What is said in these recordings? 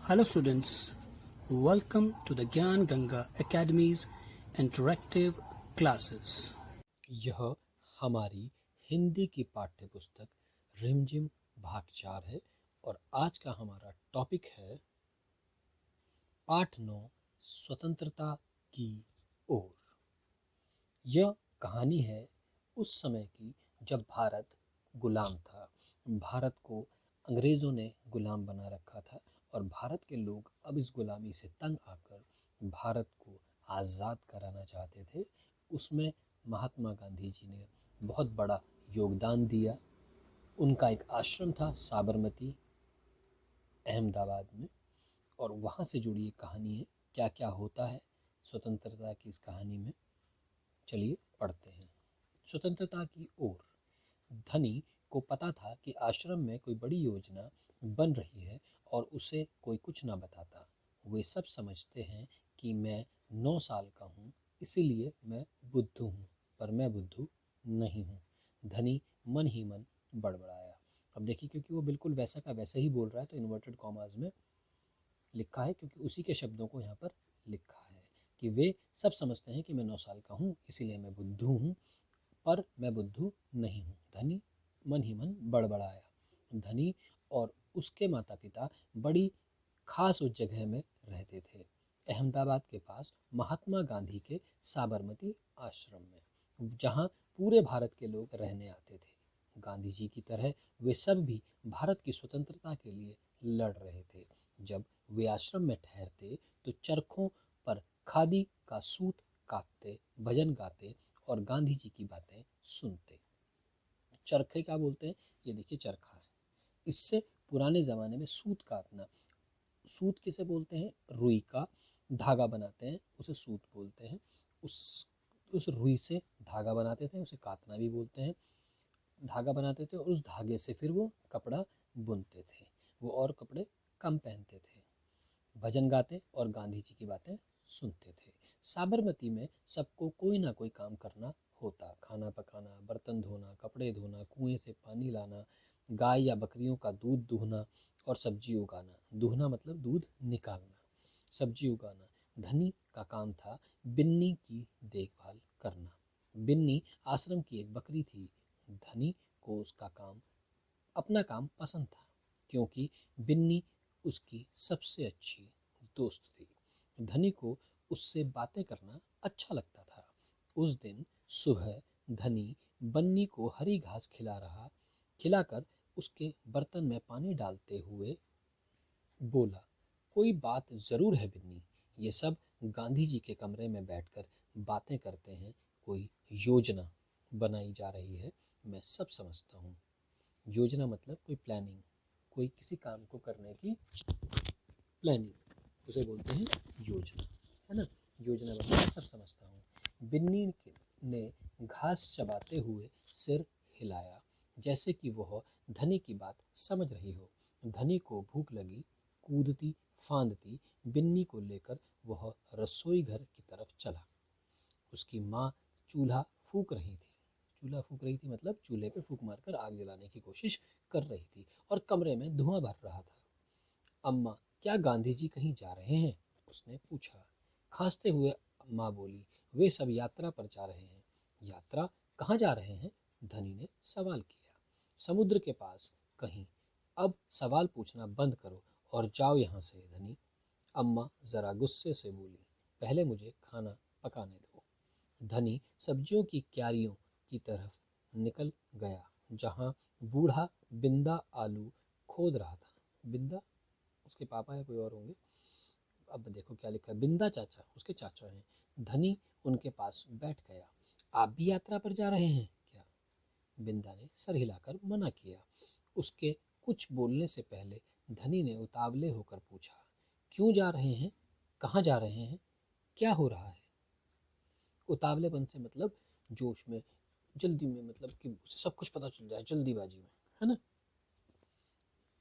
Hello students, welcome to the Gyan Ganga Academy's interactive classes. यह हमारी हिंदी की पाठ्य पुस्तक रिमझिम भाग 4 है और आज का हमारा टॉपिक है पाठ 9 स्वतंत्रता की ओर। यह कहानी है उस समय की जब भारत गुलाम था। भारत को अंग्रेज़ों ने गुलाम बना रखा था और भारत के लोग अब इस गुलामी से तंग आकर भारत को आज़ाद कराना चाहते थे। उसमें महात्मा गांधी जी ने बहुत बड़ा योगदान दिया। उनका एक आश्रम था साबरमती अहमदाबाद में और वहाँ से जुड़ी एक कहानी है। क्या क्या होता है स्वतंत्रता की इस कहानी में, चलिए पढ़ते हैं। स्वतंत्रता की ओर। धनी को पता था कि आश्रम में कोई बड़ी योजना बन रही है और उसे कोई कुछ ना बताता। वे सब समझते हैं कि मैं 9 साल का हूँ, इसीलिए मैं बुद्धू हूँ, पर मैं बुद्धू नहीं हूँ। धनी मन ही मन बड़बड़ाया। अब देखिए, क्योंकि वो बिल्कुल वैसा का वैसा ही बोल रहा है तो इन्वर्टेड कॉमास में लिखा है, क्योंकि उसी के शब्दों को यहाँ पर लिखा है कि वे सब समझते हैं कि मैं 9 साल का हूँ, इसीलिए मैं बुद्धू हूँ, पर मैं बुद्धू नहीं हूँ। धनी मन ही मन बड़बड़ाया। धनी और उसके माता पिता बड़ी खास उस जगह में रहते थे, अहमदाबाद के पास महात्मा गांधी के साबरमती आश्रम में, जहाँ पूरे भारत के लोग रहने आते थे। गांधी जी की तरह वे सब भी भारत की स्वतंत्रता के लिए लड़ रहे थे। जब वे आश्रम में ठहरते तो चरखों पर खादी का सूत काटते, भजन गाते और गांधी जी की बातें सुनते। चरखे क्या बोलते हैं, ये देखिए चरखा है। इससे पुराने ज़माने में सूत काटना, सूत किसे बोलते हैं, रुई का धागा बनाते हैं उसे सूत बोलते हैं। उस रुई से धागा बनाते थे, उसे काटना भी बोलते हैं। धागा बनाते थे और उस धागे से फिर वो कपड़ा बुनते थे। वो और कपड़े कम पहनते थे, भजन गाते और गांधी जी की बातें सुनते थे। साबरमती में सबको कोई ना कोई काम करना होता। खाना पकाना, बर्तन धोना, कपड़े धोना, कुएं से पानी लाना, गाय या बकरियों का दूध दूहना और सब्जी उगाना। दूहना मतलब दूध निकालना, सब्जी उगाना। धनी का काम था बिन्नी की देखभाल करना। बिन्नी आश्रम की एक बकरी थी। धनी को उसका काम, अपना काम पसंद था, क्योंकि बिन्नी उसकी सबसे अच्छी दोस्त थी। धनी को उससे बातें करना अच्छा लगता था। उस दिन सुबह धनी बन्नी को हरी घास खिलाकर उसके बर्तन में पानी डालते हुए बोला, कोई बात ज़रूर है बिन्नी, ये सब गांधी जी के कमरे में बैठकर बातें करते हैं, कोई योजना बनाई जा रही है, मैं सब समझता हूँ। योजना मतलब कोई प्लानिंग, कोई किसी काम को करने की प्लानिंग, उसे बोलते हैं योजना, है ना। योजना मतलब मैं सब समझता हूँ। बिन्नी ने घास चबाते हुए सिर हिलाया, जैसे कि वह धनी की बात समझ रही हो। धनी को भूख लगी। कूदती फांदती बिन्नी को लेकर वह रसोई घर की तरफ चला। उसकी माँ चूल्हा फूंक रही थी। चूल्हा फूंक रही थी मतलब चूल्हे पे फूंक मारकर आग जलाने की कोशिश कर रही थी और कमरे में धुआं भर रहा था। अम्मा, क्या गांधी जी कहीं जा रहे हैं? उसने पूछा। खांसते हुए माँ बोली, वे सब यात्रा पर जा रहे हैं। यात्रा? कहाँ जा रहे हैं? धनी ने सवाल किया। समुद्र के पास कहीं। अब सवाल पूछना बंद करो और जाओ यहाँ से धनी। अम्मा जरा गुस्से से बोली, पहले मुझे खाना पकाने दो। धनी सब्जियों की क्यारियों की तरफ निकल गया, जहाँ बूढ़ा बिंदा आलू खोद रहा था। बिंदा उसके पापा या कोई और होंगे। अब देखो क्या लिखा है, बिंदा चाचा उसके चाचा हैं। धनी उनके पास बैठ गया। आप भी यात्रा पर जा रहे हैं क्या? बिंदा ने सर हिलाकर मना किया। उसके कुछ बोलने से पहले धनी ने उतावले होकर पूछा, क्यों जा रहे हैं? कहाँ जा रहे हैं? क्या हो रहा है? उतावलेपन से मतलब जोश में, जल्दी में, मतलब कि उसे सब कुछ पता चल जाए, जल्दीबाजी में, है ना।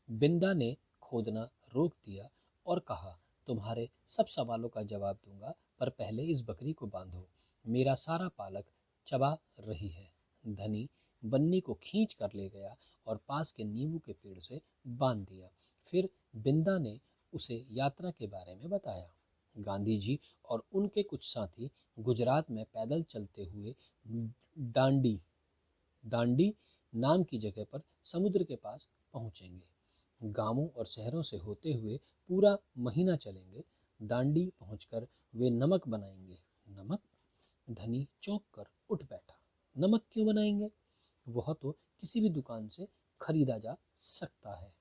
बिंदा ने खोदना रोक दिया और कहा, तुम्हारे सब सवालों का जवाब दूंगा, पर पहले इस बकरी को बांधो, मेरा सारा पालक चबा रही है। धनी बन्नी को खींच कर ले गया और पास के नींबू के पेड़ से बांध दिया। फिर बिंदा ने उसे यात्रा के बारे में बताया। गांधी जी और उनके कुछ साथी गुजरात में पैदल चलते हुए दांडी दांडी नाम की जगह पर समुद्र के पास पहुंचेंगे। गांवों और शहरों से होते हुए पूरा महीना चलेंगे। दांडी पहुंचकर वे नमक बनाएंगे। नमक? धनी चौंक कर उठ बैठा। नमक क्यों बनाएंगे? वह तो किसी भी दुकान से खरीदा जा सकता है।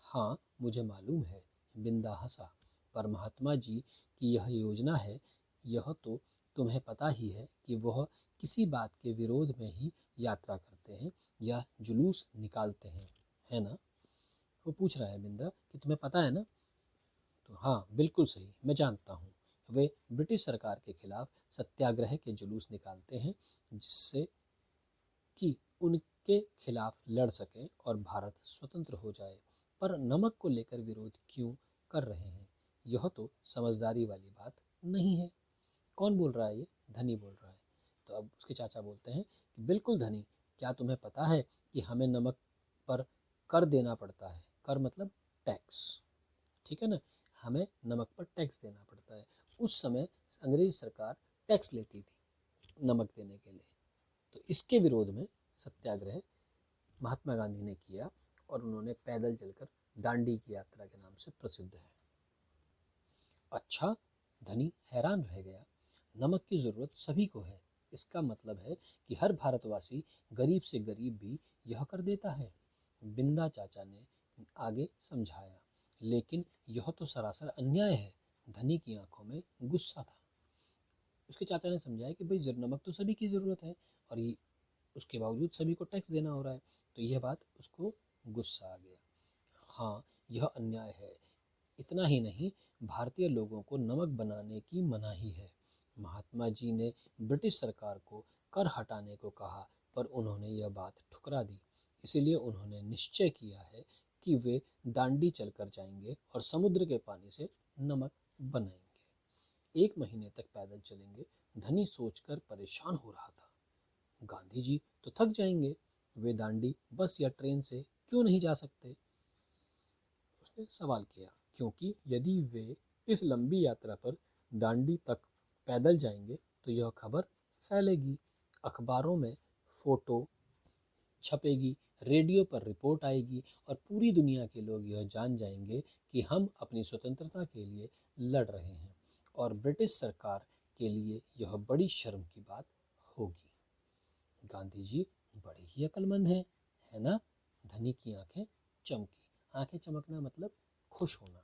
हाँ, मुझे मालूम है, बिंदा हंसा, पर महात्मा जी की यह योजना है। यह तो तुम्हें पता ही है कि वह किसी बात के विरोध में ही यात्रा करते हैं या जुलूस निकालते हैं, है ना? वो पूछ रहा है बिंदा कि तुम्हें पता है ना? तो हाँ, बिल्कुल सही, मैं जानता हूँ। वे ब्रिटिश सरकार के खिलाफ सत्याग्रह के जुलूस निकालते हैं, जिससे कि उनके खिलाफ लड़ सकें और भारत स्वतंत्र हो जाए। पर नमक को लेकर विरोध क्यों कर रहे हैं? यह तो समझदारी वाली बात नहीं है। कौन बोल रहा है ये? धनी बोल रहा है। तो अब उसके चाचा बोलते हैं कि बिल्कुल धनी, क्या तुम्हें पता है कि हमें नमक पर कर देना पड़ता है? कर मतलब टैक्स, ठीक है ना? हमें नमक पर टैक्स देना पड़ता है। उस समय अंग्रेज सरकार टैक्स लेती थी नमक देने के लिए। तो इसके विरोध में सत्याग्रह महात्मा गांधी ने किया और उन्होंने पैदल चलकर दांडी की यात्रा के नाम से प्रसिद्ध है। अच्छा, धनी हैरान रह गया। नमक की जरूरत सभी को है। इसका मतलब है कि हर भारतवासी, गरीब से गरीब भी यह कर देता है। बिंदा चाचा ने आगे समझाया, लेकिन यह तो सरासर अन्याय है। धनी की आंखों में गुस्सा था। उसके चाचा ने समझाया कि भाई नमक तो सभी की ज़रूरत है और ये उसके बावजूद सभी को टैक्स देना हो रहा है। तो यह बात उसको गुस्सा आ गया। हाँ, यह अन्याय है। इतना ही नहीं, भारतीय लोगों को नमक बनाने की मनाही है। महात्मा जी ने ब्रिटिश सरकार को कर हटाने को कहा, पर उन्होंने यह बात ठुकरा दी। इसीलिए उन्होंने निश्चय किया है कि वे दांडी चलकर जाएंगे और समुद्र के पानी से नमक बनाएंगे। 1 महीने तक पैदल चलेंगे। धनी सोचकर परेशान हो रहा था। गांधी जी तो थक जाएंगे। वे दांडी बस या ट्रेन से क्यों नहीं जा सकते? उसने सवाल किया, क्योंकि यदि वे इस लंबी यात्रा पर दांडी तक पैदल जाएंगे तो यह खबर फैलेगी, अखबारों में फोटो छपेगी, रेडियो पर रिपोर्ट आएगी और पूरी दुनिया के लोग यह जान जाएंगे कि हम अपनी स्वतंत्रता के लिए लड़ रहे हैं और ब्रिटिश सरकार के लिए यह बड़ी शर्म की बात होगी। गांधी जी बड़े ही अक्लमंद हैं, है ना? धनी की आंखें चमकी। आंखें चमकना मतलब खुश होना,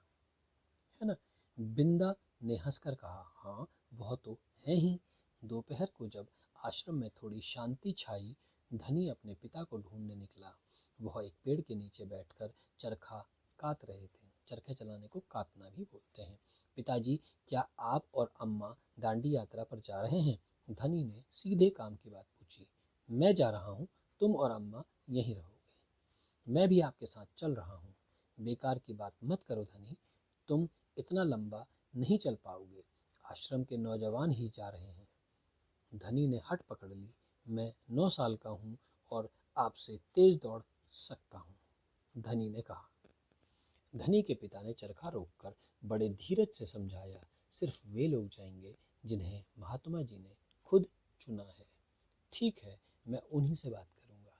है ना? बिंदा ने हंसकर कहा, हाँ, वह तो है ही। दोपहर को जब आश्रम में थोड़ी शांति छाई, धनी अपने पिता को ढूंढने निकला। वह एक पेड़ के नीचे बैठकर चरखा कात रहे थे। चरखे चलाने को कातना भी बोलते हैं। पिताजी, क्या आप और अम्मा दांडी यात्रा पर जा रहे हैं? धनी ने सीधे काम की बात पूछी। मैं जा रहा हूँ, तुम और अम्मा यहीं रहोगे। मैं भी आपके साथ चल रहा हूँ। बेकार की बात मत करो धनी, तुम इतना लंबा नहीं चल पाओगे। आश्रम के नौजवान ही जा रहे हैं। धनी ने हट पकड़ ली। मैं 9 साल का हूँ और आपसे तेज दौड़ सकता हूँ, धनी ने कहा। धनी के पिता ने चरखा रोककर बड़े धीरज से समझाया, सिर्फ वे लोग जाएंगे जिन्हें महात्मा जी ने खुद चुना है। ठीक है, मैं उन्हीं से बात करूंगा।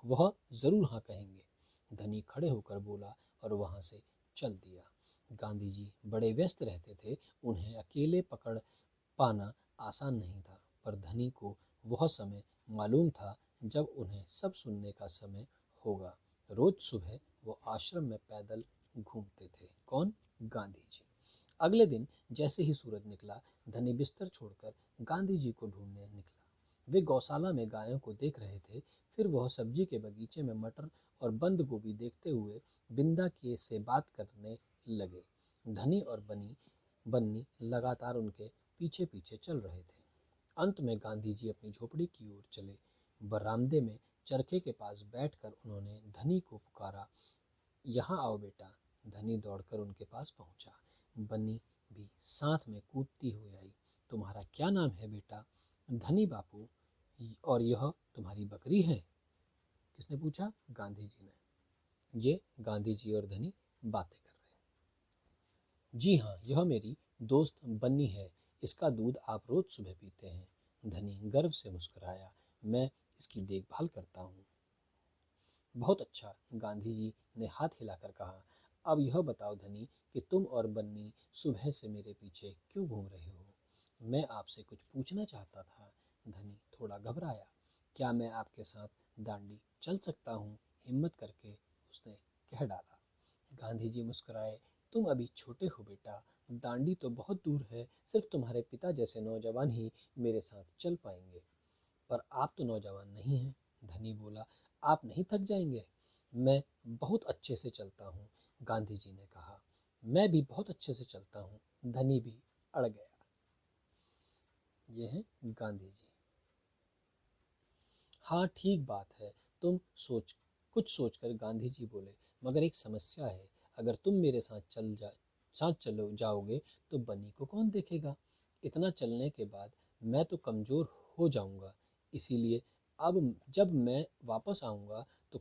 वह जरूर हाँ कहेंगे। धनी खड़े होकर बोला और वहां से चल दिया। गांधी जी बड़े व्यस्त रहते थे। उन्हें अकेले पकड़ पाना आसान नहीं था, पर धनी को वह समय मालूम था जब उन्हें सब सुनने का समय होगा। रोज सुबह वो आश्रम में पैदल घूमते थे। कौन? गांधी जी। अगले दिन जैसे ही सूरज निकला, धनी बिस्तर छोड़कर गांधी जी को ढूंढने निकला। वे गौशाला में गायों को देख रहे थे। फिर वह सब्जी के बगीचे में मटर और बंद गोभी देखते हुए बिंदा के से बात करने लगे। धनी और बन्नी लगातार उनके पीछे पीछे चल रहे थे। अंत में गांधी जी अपनी झोपड़ी की ओर चले। बरामदे में चरखे के पास बैठकर उन्होंने धनी को पुकारा, यहाँ आओ बेटा। धनी दौड़कर उनके पास पहुंचा। बन्नी भी साथ में कूदती हुई आई। तुम्हारा क्या नाम है बेटा? धनी बापू। और यह तुम्हारी बकरी है? किसने पूछा? गांधी जी ने। ये गांधी जी और धनी बातें कर रहे हैं। जी हाँ, यह मेरी दोस्त बन्नी है। इसका दूध आप रोज सुबह पीते हैं। धनी गर्व से मुस्कुराया। मैं इसकी देखभाल करता हूँ। बहुत अच्छा, गांधी जी ने हाथ हिलाकर कहा। अब यह बताओ धनी कि तुम और बन्नी सुबह से मेरे पीछे क्यों घूम रहे हो? मैं आपसे कुछ पूछना चाहता था। धनी थोड़ा घबराया। क्या मैं आपके साथ दांडी चल सकता हूँ? हिम्मत करके उसने कह डाला। गांधी जी मुस्कुराए। तुम अभी छोटे हो बेटा, दांडी तो बहुत दूर है। सिर्फ तुम्हारे पिता जैसे नौजवान ही मेरे साथ चल पाएंगे। पर आप तो नौजवान नहीं हैं। धनी बोला। आप नहीं थक जाएंगे? मैं बहुत अच्छे से चलता हूँ, गांधी जी ने कहा। मैं भी बहुत अच्छे से चलता हूँ। धनी भी अड़ गया। ये हैं गांधी जी। हाँ ठीक बात है। तुम सोच कुछ सोचकर गांधी जी बोले, मगर एक समस्या है। अगर तुम मेरे साथ चलो जाओगे तो बनी को कौन देखेगा? इतना चलने के बाद मैं तो कमजोर हो जाऊंगा। इसीलिए अब जब मैं वापस आऊंगा तो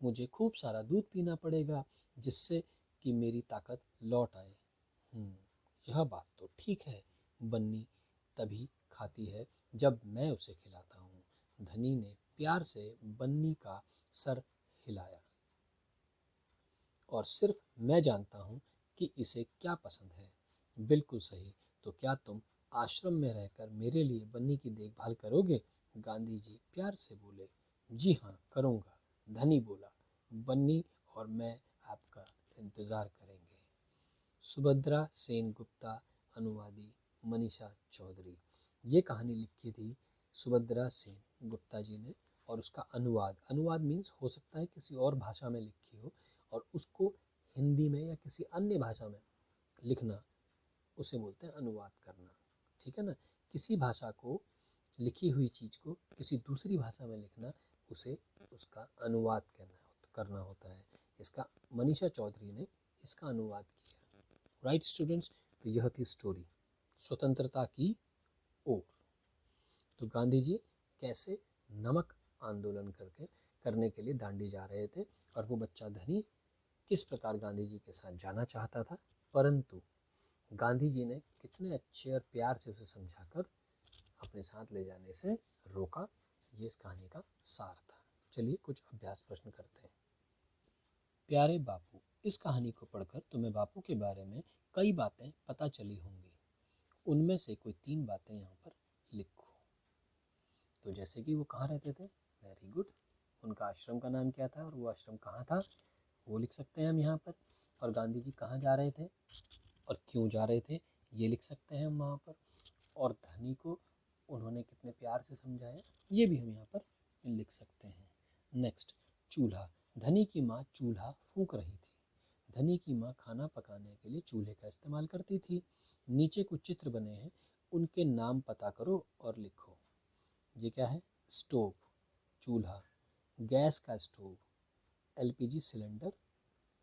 मुझे खूब सारा दूध पीना पड़ेगा, जिससे कि मेरी ताकत लौट आए। यह बात तो ठीक है। बन्नी तभी खाती है जब मैं उसे खिलाता हूँ। धनी ने प्यार से बन्नी का सर हिलाया। और सिर्फ मैं जानता हूँ कि इसे क्या पसंद है। बिल्कुल सही। तो क्या तुम आश्रम में रहकर मेरे लिए बन्नी की देखभाल करोगे? गांधी जी प्यार से बोले। जी हाँ, करूँगा, धनी बोला। बन्नी और मैं आपका इंतज़ार करेंगे। सुभद्रा सेन गुप्ता, अनुवादी मनीषा चौधरी। ये कहानी लिखी थी सुभद्रा सेन गुप्ता जी ने, और उसका अनुवाद, अनुवाद मीन्स हो सकता है किसी और भाषा में लिखी हो और उसको हिंदी में या किसी अन्य भाषा में लिखना, उसे बोलते हैं अनुवाद करना। ठीक है ना? किसी भाषा को, लिखी हुई चीज़ को किसी दूसरी भाषा में लिखना, उसे उसका अनुवाद करना होता है। इसका मनीषा चौधरी ने इसका अनुवाद किया। Right students? तो यह थी स्टोरी स्वतंत्रता की ओर। तो गांधी जी कैसे नमक आंदोलन करने के लिए दांडी जा रहे थे, और वो बच्चा धनी किस प्रकार गांधी जी के साथ जाना चाहता था, परंतु गांधी जी ने कितने अच्छे और प्यार से उसे समझाकर अपने साथ ले जाने से रोका। ये इस कहानी का सार था। चलिए कुछ अभ्यास प्रश्न करते हैं। प्यारे बापू, इस कहानी को पढ़कर तुम्हें बापू के बारे में कई बातें पता चली होंगी। उनमें से कोई 3 बातें यहाँ पर लिखो। तो जैसे कि वो कहाँ रहते थे, वेरी गुड। उनका आश्रम का नाम क्या था और वो आश्रम कहाँ था, वो लिख सकते हैं हम यहाँ पर। और गांधी जी कहाँ जा रहे थे और क्यों जा रहे थे, ये लिख सकते हैं हम वहाँ पर। और धनी को उन्होंने कितने प्यार से समझाया, ये भी हम यहाँ पर लिख सकते हैं। नेक्स्ट, चूल्हा। धनी की माँ चूल्हा फूंक रही थी। धनी की माँ खाना पकाने के लिए चूल्हे का इस्तेमाल करती थी। नीचे कुछ चित्र बने हैं, उनके नाम पता करो और लिखो। ये क्या है? स्टोव, चूल्हा, गैस का स्टोव, एलपीजी सिलेंडर,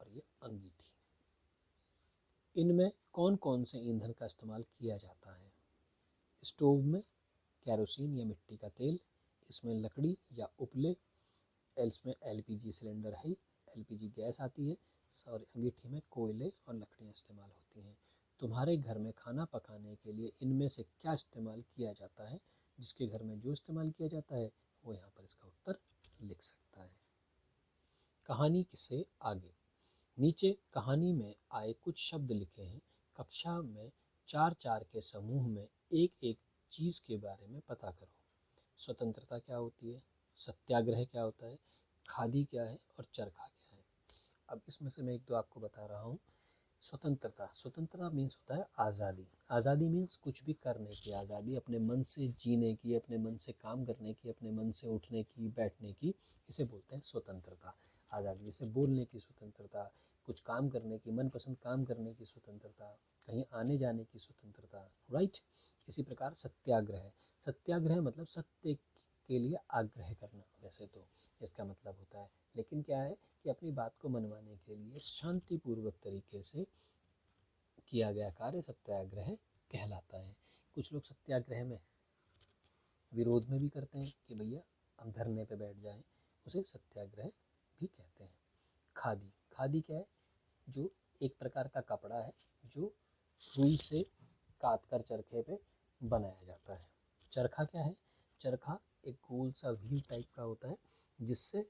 और ये अंगीठी। इनमें कौन कौन से ईंधन का इस्तेमाल किया जाता है? स्टोव में कैरोसिन या मिट्टी का तेल, इसमें लकड़ी या उपले, इसमें एलपीजी सिलेंडर है, एलपीजी गैस आती है, और अंगीठी में कोयले और लकड़ियाँ इस्तेमाल होती हैं। तुम्हारे घर में खाना पकाने के लिए इनमें से क्या इस्तेमाल किया जाता है? जिसके घर में जो इस्तेमाल किया जाता है वो यहाँ पर इसका उत्तर लिख सकता है। कहानी से आगे। नीचे कहानी में आए कुछ शब्द लिखे हैं। कक्षा में 4-4 के समूह में एक एक चीज़ के बारे में पता करो। स्वतंत्रता क्या होती है, सत्याग्रह क्या होता है, खादी क्या है और चरखा क्या है। अब इसमें से मैं 1-2 आपको बता रहा हूँ। स्वतंत्रता, स्वतंत्रता मीन्स होता है आज़ादी। आज़ादी मीन्स कुछ भी करने की आज़ादी, अपने मन से जीने की, अपने मन से काम करने की, अपने मन से उठने की, बैठने की, इसे बोलते हैं स्वतंत्रता। आज़ादी जैसे बोलने की स्वतंत्रता, कुछ काम करने की, मनपसंद काम करने की स्वतंत्रता, कहीं आने जाने की स्वतंत्रता। राइट? इसी प्रकार सत्याग्रह, सत्याग्रह मतलब सत्य के लिए आग्रह करना। वैसे तो इसका मतलब होता है, लेकिन क्या है कि अपनी बात को मनवाने के लिए शांतिपूर्वक तरीके से किया गया कार्य सत्याग्रह कहलाता है। कुछ लोग सत्याग्रह में विरोध में भी करते हैं कि भैया हम धरने पे बैठ जाएं, उसे सत्याग्रह भी कहते हैं। खादी, खादी क्या है? जो एक प्रकार का कपड़ा है जो रुई से काट कर चरखे पे बनाया जाता है। चरखा क्या है? चरखा एक गोल सा व्हील टाइप का होता है जिससे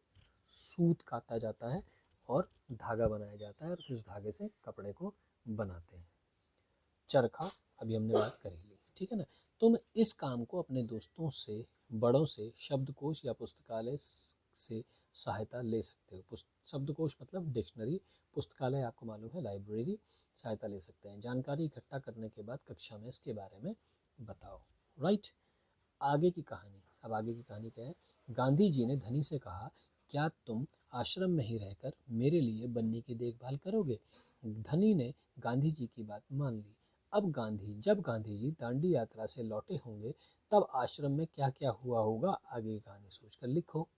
सूत काटा जाता है और धागा बनाया जाता है और फिर उस धागे से कपड़े को बनाते हैं। चरखा अभी हमने बात कर ही ली, ठीक है ना। तुम इस काम को अपने दोस्तों से, बड़ों से शब्दकोश या पुस्तकालय से सहायता ले सकते हो। शब्दकोश मतलब डिक्शनरी, पुस्तकालय आपको मालूम है लाइब्रेरी, सहायता ले सकते हैं। जानकारी इकट्ठा करने के बाद कक्षा में इसके बारे में बताओ। राइट। आगे की कहानी, अब आगे की कहानी क्या है? गांधी जी ने धनी से कहा, क्या तुम आश्रम में ही रहकर मेरे लिए बन्नी की देखभाल करोगे? धनी ने गांधी जी की बात मान ली। जब गांधी जी दांडी यात्रा से लौटे होंगे तब आश्रम में क्या क्या हुआ होगा, आगे की कहानी सोचकर लिखो।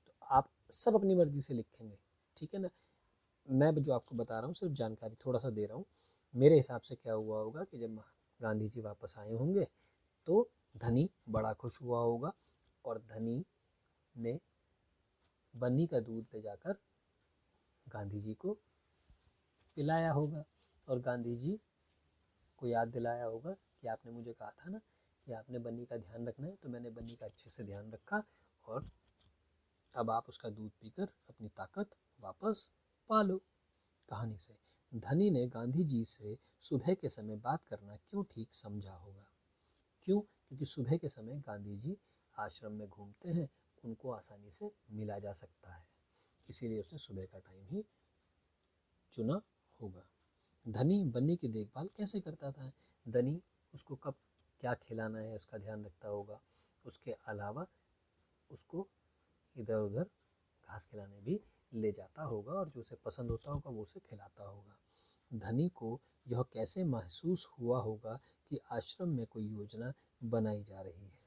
तो आप सब अपनी मर्जी से लिखेंगे, ठीक है ना। मैं जो आपको बता रहा हूँ सिर्फ जानकारी थोड़ा सा दे रहा हूँ। मेरे हिसाब से क्या हुआ होगा कि जब गांधी जी वापस आए होंगे तो धनी बड़ा खुश हुआ होगा और धनी ने बन्नी का दूध ले जाकर गांधी जी को पिलाया होगा और गांधी जी को याद दिलाया होगा कि आपने मुझे कहा था ना कि आपने बन्नी का ध्यान रखना है, तो मैंने बन्नी का अच्छे से ध्यान रखा और अब आप उसका दूध पीकर अपनी ताकत वापस पा लो। कहानी से धनी ने गांधी जी से सुबह के समय बात करना क्यों ठीक समझा होगा? क्यों? क्योंकि सुबह के समय गांधी जी आश्रम में घूमते हैं, उनको आसानी से मिला जा सकता है, इसीलिए उसने सुबह का टाइम ही चुना होगा। धनी बन्नी की देखभाल कैसे करता था? धनी उसको कब क्या खिलाना है उसका ध्यान रखता होगा। उसके अलावा उसको इधर उधर घास खिलाने भी ले जाता होगा और जो उसे पसंद होता होगा वो उसे खिलाता होगा। धनी को यह कैसे महसूस हुआ होगा कि आश्रम में कोई योजना बनाई जा रही है?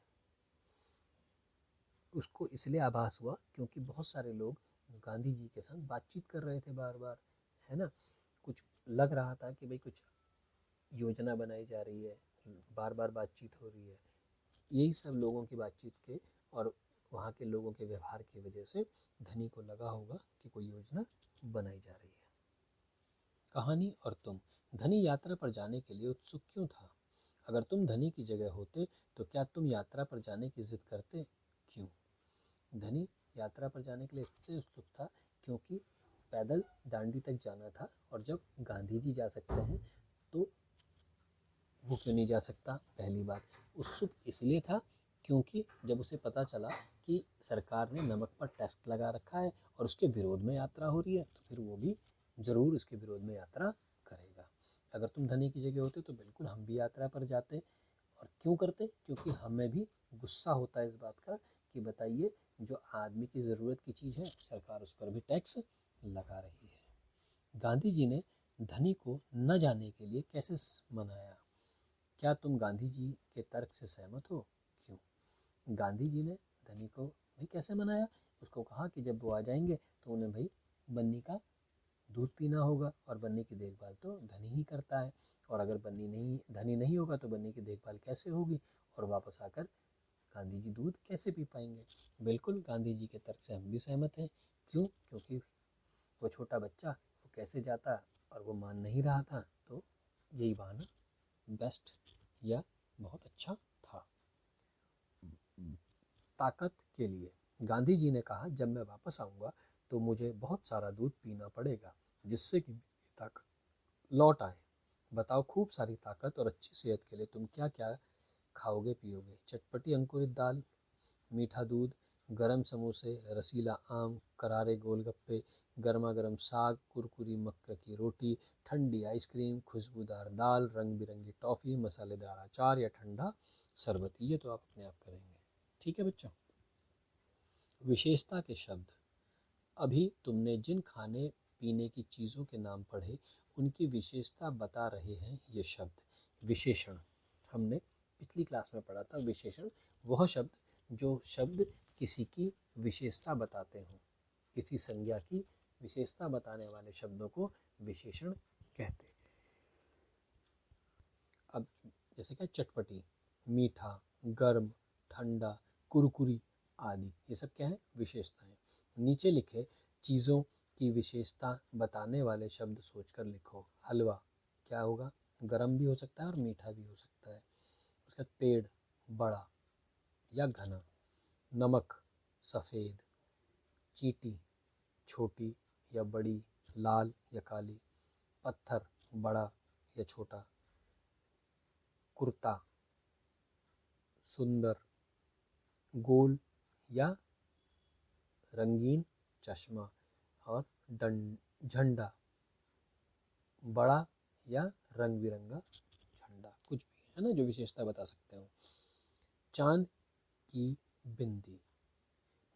उसको इसलिए आभास हुआ क्योंकि बहुत सारे लोग गांधी जी के साथ बातचीत कर रहे थे बार बार, है ना। कुछ लग रहा था कि भाई कुछ योजना बनाई जा रही है, बार बार बातचीत हो रही है। यही सब लोगों की बातचीत के और वहाँ के लोगों के व्यवहार की वजह से धनी को लगा होगा कि कोई योजना बनाई जा रही है। कहानी और तुम। धनी यात्रा पर जाने के लिए उत्सुक क्यों था? अगर तुम धनी की जगह होते तो क्या तुम यात्रा पर जाने की जिद करते? क्यों? धनी यात्रा पर जाने के लिए इसलिए उत्सुक था क्योंकि पैदल दांडी तक जाना था और जब गांधी जी जा सकते हैं तो वो क्यों नहीं जा सकता? पहली बात। उत्सुक इसलिए था क्योंकि जब उसे पता चला कि सरकार ने नमक पर टैक्स लगा रखा है और उसके विरोध में यात्रा हो रही है तो फिर वो भी ज़रूर उसके विरोध में यात्रा करेगा। अगर तुम धनी की जगह होते तो बिल्कुल हम भी यात्रा पर जाते। और क्यों करते? क्योंकि हमें भी गुस्सा होता है इस बात का कि बताइए, जो आदमी की ज़रूरत की चीज़ है सरकार उस पर भी टैक्स लगा रही है। गांधी जी ने धनी को न जाने के लिए कैसे मनाया? क्या तुम गांधी जी के तर्क से सहमत हो? क्यों? गांधी जी ने धनी को भाई कैसे मनाया? उसको कहा कि जब वो आ जाएंगे तो उन्हें भाई बन्नी का दूध पीना होगा और बन्नी की देखभाल तो धनी ही करता है, और अगर धनी नहीं होगा तो बन्नी की देखभाल कैसे होगी और वापस आकर गांधी जी दूध कैसे पी पाएंगे? बिल्कुल गांधी जी के तर्क से हम भी सहमत हैं। क्यों? क्योंकि वो छोटा बच्चा वो कैसे जाता और वो मान नहीं रहा था, तो यही बहाना बेस्ट या बहुत अच्छा था। ताकत के लिए गांधी जी ने कहा, जब मैं वापस आऊँगा तो मुझे बहुत सारा दूध पीना पड़ेगा जिससे कि मेरी ताकत लौट आए। बताओ, खूब सारी ताकत और अच्छी सेहत के लिए तुम क्या क्या खाओगे पियोगे? चटपटी अंकुरित दाल, मीठा दूध, गरम समोसे, रसीला आम, करारे गोलगप्पे, गर्मा गर्म साग, कुरकुरी मक्के की रोटी, ठंडी आइसक्रीम, खुशबूदार दाल, रंग बिरंगी टॉफ़ी, मसालेदार अचार या ठंडा शरबत। ये तो आप अपने आप करेंगे, ठीक है बच्चों। विशेषता के शब्द। अभी तुमने जिन खाने पीने की चीज़ों के नाम पढ़े उनकी विशेषता बता रहे हैं ये शब्द। विशेषण हमने पिछली क्लास में पढ़ा था। विशेषण वह शब्द जो शब्द किसी की विशेषता बताते हों, किसी संज्ञा की विशेषता बताने वाले शब्दों को विशेषण कहते। अब जैसे क्या चटपटी, मीठा, गर्म, ठंडा, कुरकुरी आदि, ये सब क्या है? विशेषताएं। नीचे लिखे चीज़ों की विशेषता बताने वाले शब्द सोचकर लिखो। हलवा क्या होगा? गर्म भी हो सकता है और मीठा भी हो सकता है। उसके बाद पेड़ बड़ा या घना, नमक सफ़ेद, चींटी छोटी या बड़ी, लाल या काली, पत्थर बड़ा या छोटा, कुर्ता सुंदर, गोल या रंगीन चश्मा, और झंडा बड़ा या रंग बिरंगा झंडा, कुछ भी है ना जो विशेषता बता सकते हो। चांद की बिंदी,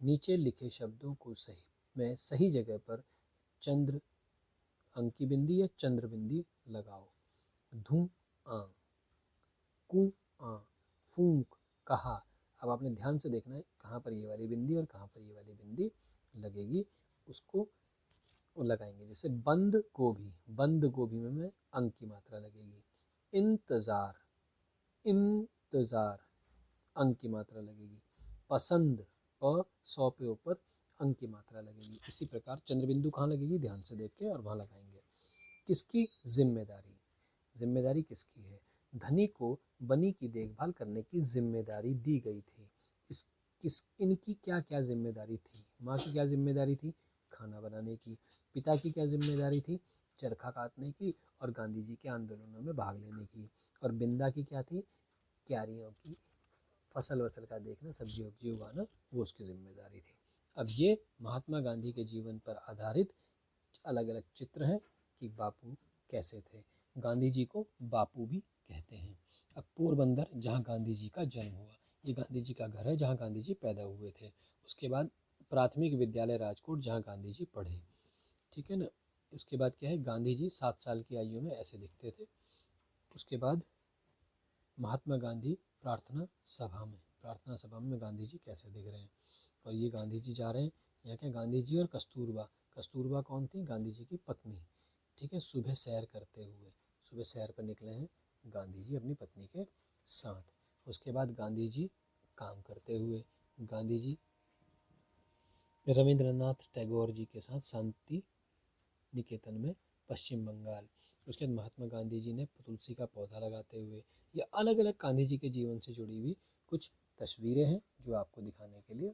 नीचे लिखे शब्दों को सही जगह पर चंद्र अंकी बिंदी या चंद्र बिंदी लगाओ। धुआं, कुआं, फूंक, कहा। अब आपने ध्यान से देखना है कहाँ पर ये वाली बिंदी और कहाँ पर ये वाली बिंदी लगेगी, उसको लगाएंगे। जैसे बंद गोभी, बंद गोभी में अंक की मात्रा लगेगी। इंतजार, इंतजार अंक की मात्रा लगेगी। पसंद, प सौ पे ऊपर अंक की मात्रा लगेगी। इसी प्रकार चंद्रबिंदु कहाँ लगेगी, ध्यान से देख के और वहाँ लगाएंगे। किसकी जिम्मेदारी, जिम्मेदारी किसकी है? धनी को बनी की देखभाल करने की जिम्मेदारी दी गई थी। इनकी क्या क्या जिम्मेदारी थी? माँ की क्या जिम्मेदारी थी? खाना बनाने की। पिता की क्या जिम्मेदारी थी? चरखा काटने की और गांधी जी के आंदोलनों में भाग लेने की। और बिंदा की क्या थी? क्यारियों की फसल वसल का देखना, सब्जी वब्जी उगाना, वो उसकी जिम्मेदारी थी। अब ये महात्मा गांधी के जीवन पर आधारित अलग अलग चित्र हैं कि बापू कैसे थे। गांधी जी को बापू भी कहते हैं। अब पोरबंदर, जहाँ गांधी जी का जन्म हुआ, ये गांधी जी का घर है जहाँ गांधी जी पैदा हुए थे। उसके बाद प्राथमिक विद्यालय राजकोट, जहाँ गांधी जी पढ़े, ठीक है ना। उसके बाद क्या है, गांधी जी 7 साल की आयु में ऐसे दिखते थे। उसके बाद महात्मा गांधी प्रार्थना सभा में गांधी जी कैसे दिख रहे हैं। और ये गांधी जी जा रहे हैं, यहाँ क्या, गांधी जी और कस्तूरबा, कस्तूरबा कौन थी? गांधी जी की पत्नी, ठीक है। सुबह सैर करते हुए, सुबह सैर पर निकले हैं गांधी जी अपनी पत्नी के साथ। उसके बाद गांधी जी काम करते हुए, गांधी जी रविंद्रनाथ टैगोर जी के साथ शांति निकेतन में, पश्चिम बंगाल। उसके बाद महात्मा गांधी जी ने तुलसी का पौधा लगाते हुए। ये अलग अलग गांधी जी के जीवन से जुड़ी हुई कुछ तस्वीरें हैं जो आपको दिखाने के लिए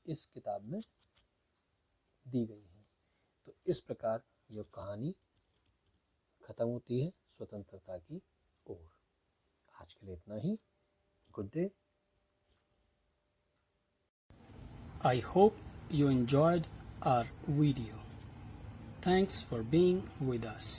इस किताब में दी गई हैं। तो इस प्रकार यह कहानी खत्म होती है स्वतंत्रता की ओर। आज के लिए इतना ही। Good day. I hope you enjoyed our video. Thanks for being with us.